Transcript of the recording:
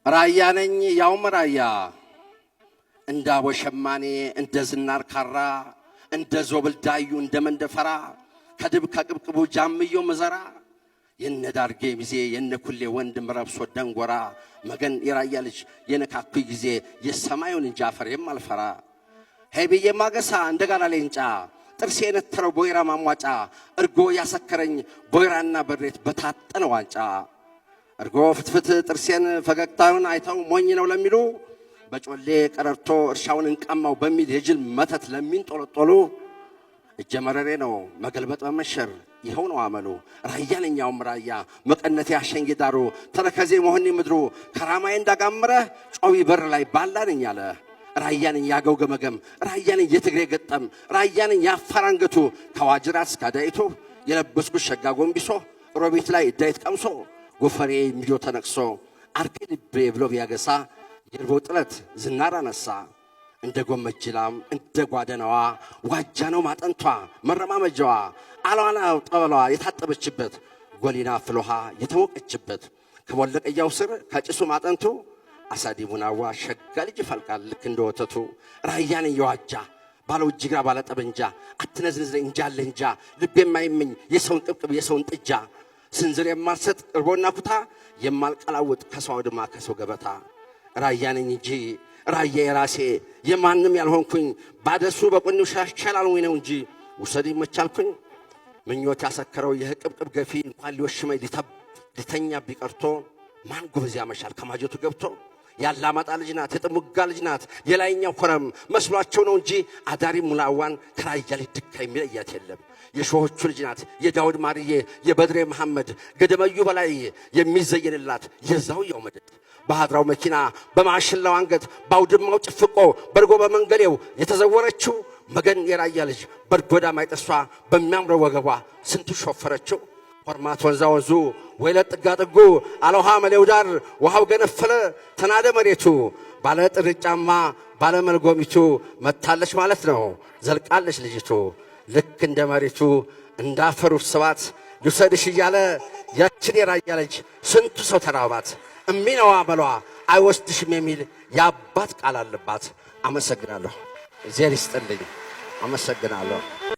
ራያ ነኝ ያውም ራያ እንደ አቦሸማኔ እንደ ዝናር ካራ እንደ ዞብል ዳዩ እንደ መንደፈራ ከድብ ከቅብቅቡ ጃምዮ መዘራ የነዳርጌ ጊዜ የነኩሌ ወንድም ረብሶ ደንጎራ መገን የራያ ልጅ የነካኩ ጊዜ የሰማዩን ጃፈር የማልፈራ ሄብዬ ማገሳ እንደጋራ ሌንጫ ጥርሴ የነተረው ቦይራ ማሟጫ እርጎ ያሰከረኝ ቦይራና በሬት በታጠነ ዋንጫ እርጎ ፍትፍት ጥርሴን ፈገግታውን አይተው ሞኝ ነው ለሚሉ በጮሌ ቀረርቶ እርሻውን እንቀማው በሚል የጅል መተት ለሚንጦለጦሉ እጀመረሬ ነው መገልበጥ መመሸር ይኸው ነው አመሉ ራያ ነኛውም ራያ መቀነቴ አሸንጌ ዳሩ ተረከዜ መሆኔ ምድሩ ከራማዬ እንዳጋመረ ጮዊ በር ላይ ባላነኝ አለ ራያንን ያገው ገመገም ራያንን የትግሬ ገጠም ራያንን ያፋር አንገቱ ከዋጅራት እስካዳይቱ የለበስኩ ሸጋ ጎንቢሶ ሮቢት ላይ ዳይት ቀምሶ ጎፈሬ ሚጆ ተነቅሶ አርኬ ልቤ ብሎ ቢያገሳ የርቦ ጥለት ዝናር አነሳ እንደ ጎመጅላም እንደ ጓደናዋ ዋጃ ነው ማጠንቷ መረማመጃዋ አሏና ጠበሏ የታጠበችበት ጎሊና ፍሎሃ የተወቀችበት ከወለቀያው ስር ከጭሱ ማጠንቱ አሳዲሙናዋ ሸጋ ልጅ ይፈልቃል ልክ እንደወተቱ ራያን የዋጃ ባለው እጅግራ ባለ ጠበንጃ አትነዝንዝ እንጃለ እንጃ ልብ የማይመኝ የሰውን ቅብቅብ የሰውን ጥጃ ስንዝር የማልሰጥ እርቦና ኩታ የማልቀላውጥ ከሰው ድማ ከሰው ገበታ ራያን እንጂ ራያ የራሴ የማንም ያልሆንኩኝ ባደሱ በቁንው ሻሻላልኝ ነው እንጂ ውሰድ ይመቻልኩኝ ምኞት ያሰከረው የህቅብቅብ ገፊ እንኳን ሊወሽመኝ ሊተኛ ቢቀርቶ ማን ጎበዝ ያመሻል ከማጀቱ ገብቶ ያላማጣ ልጅ ናት የጥሙጋ ልጅ ናት የላይኛው ኮረም መስሏቸው ነው እንጂ አዳሪ ሙላዋን ከራያ ላይ ድካ የሚለያት የለም የሾሆቹ ልጅ ናት የዳውድ ማርዬ የበድሬ መሐመድ ገደመዩ በላይ የሚዘየንላት የዛውያው መደድ በሃድራው መኪና በማሽላው አንገት ባውድማው ጭፍቆ በርጎ በመንገሌው የተዘወረችው መገን የራያ ልጅ በርጎዳ ማይጠሷ በሚያምረው ወገቧ ስንቱ ሾፈረችው ሆርማት ወንዛ ወንዙ ወይለት ጥጋ ጥጉ አለውሃ መሌው ዳር ውሃው ገነፈለ ተናደ መሬቱ ባለ ጥርጫማ ባለ መልጎሚቱ መታለች ማለት ነው ዘልቃለች ልጅቱ ልክ እንደ መሬቱ እንዳፈሩ ስባት ልውሰድሽ እያለ ያችን የራያ ልጅ ስንቱ ሰው ተራባት እሚነዋ በሏ አይወስድሽም የሚል የአባት ቃል አለባት አመሰግናለሁ እግዚአብሔር ይስጥልኝ አመሰግናለሁ